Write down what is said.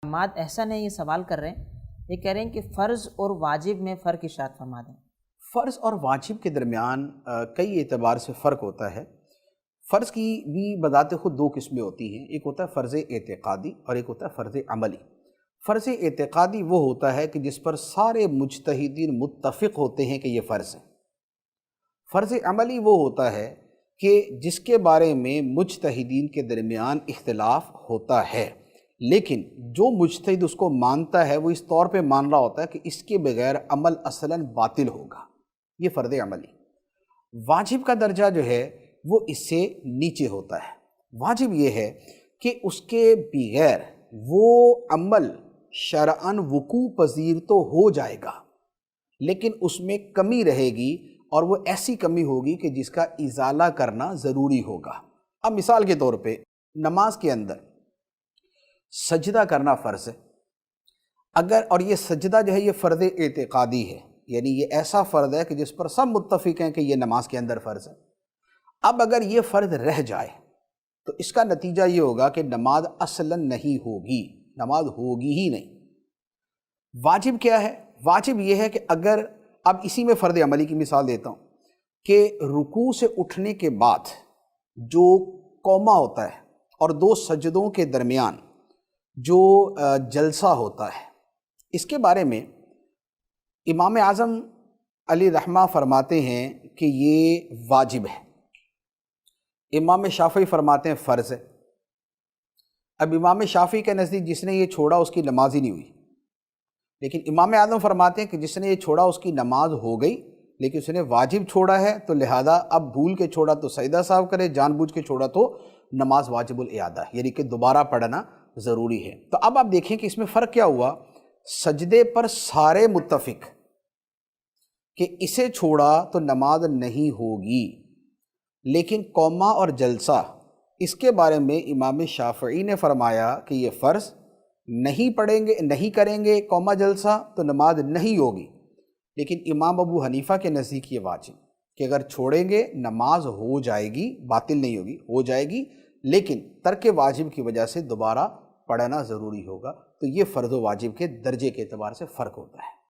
حماد احسن ہے، یہ سوال کر رہے ہیں، یہ کہہ رہے ہیں کہ فرض اور واجب میں فرق ارشاد فرما دیں۔ فرض اور واجب کے درمیان کئی اعتبار سے فرق ہوتا ہے۔ فرض کی بھی بذات خود دو قسمیں ہوتی ہیں، ایک ہوتا ہے فرض اعتقادی اور ایک ہوتا ہے فرض عملی۔ فرض اعتقادی وہ ہوتا ہے کہ جس پر سارے مجتہدین متفق ہوتے ہیں کہ یہ فرض ہے۔ فرض عملی وہ ہوتا ہے کہ جس کے بارے میں مجتہدین کے درمیان اختلاف ہوتا ہے، لیکن جو مجتہد اس کو مانتا ہے وہ اس طور پہ مان رہا ہوتا ہے کہ اس کے بغیر عمل اصلاً باطل ہوگا، یہ فرض عملی۔ واجب کا درجہ جو ہے وہ اس سے نیچے ہوتا ہے۔ واجب یہ ہے کہ اس کے بغیر وہ عمل شرعاً وقوع پذیر تو ہو جائے گا، لیکن اس میں کمی رہے گی، اور وہ ایسی کمی ہوگی کہ جس کا ازالہ کرنا ضروری ہوگا۔ اب مثال کے طور پہ نماز کے اندر سجدہ کرنا فرض ہے، اور یہ سجدہ جو ہے یہ فرض اعتقادی ہے، یعنی یہ ایسا فرض ہے کہ جس پر سب متفق ہیں کہ یہ نماز کے اندر فرض ہے۔ اب اگر یہ فرض رہ جائے تو اس کا نتیجہ یہ ہوگا کہ نماز اصلاً نہیں ہوگی، نماز ہوگی ہی نہیں۔ واجب کیا ہے؟ واجب یہ ہے کہ اگر، اب اسی میں فرض عملی کی مثال دیتا ہوں، کہ رکوع سے اٹھنے کے بعد جو قوما ہوتا ہے اور دو سجدوں کے درمیان جو جلسہ ہوتا ہے، اس کے بارے میں امام اعظم علیہ رحمہ فرماتے ہیں کہ یہ واجب ہے، امام شافعی فرماتے ہیں فرض ہے۔ اب امام شافعی کے نزدیک جس نے یہ چھوڑا اس کی نماز ہی نہیں ہوئی، لیکن امام اعظم فرماتے ہیں کہ جس نے یہ چھوڑا اس کی نماز ہو گئی، لیکن اس نے واجب چھوڑا ہے تو لہذا اب بھول کے چھوڑا تو سجدہ صاحب کرے، جان بوجھ کے چھوڑا تو نماز واجب الاعادہ، یعنی کہ دوبارہ پڑھنا ضروری ہے۔ تو اب آپ دیکھیں کہ اس میں فرق کیا ہوا۔ سجدے پر سارے متفق کہ اسے چھوڑا تو نماز نہیں ہوگی، لیکن قوما اور جلسہ اس کے بارے میں امام شافعی نے فرمایا کہ یہ فرض نہیں پڑھیں گے، نہیں کریں گے قوما جلسہ تو نماز نہیں ہوگی، لیکن امام ابو حنیفہ کے نزدیک یہ واجب کہ اگر چھوڑیں گے نماز ہو جائے گی، باطل نہیں ہوگی، ہو جائے گی، لیکن ترک واجب کی وجہ سے دوبارہ پڑھنا ضروری ہوگا۔ تو یہ فرض و واجب کے درجے کے اعتبار سے فرق ہوتا ہے۔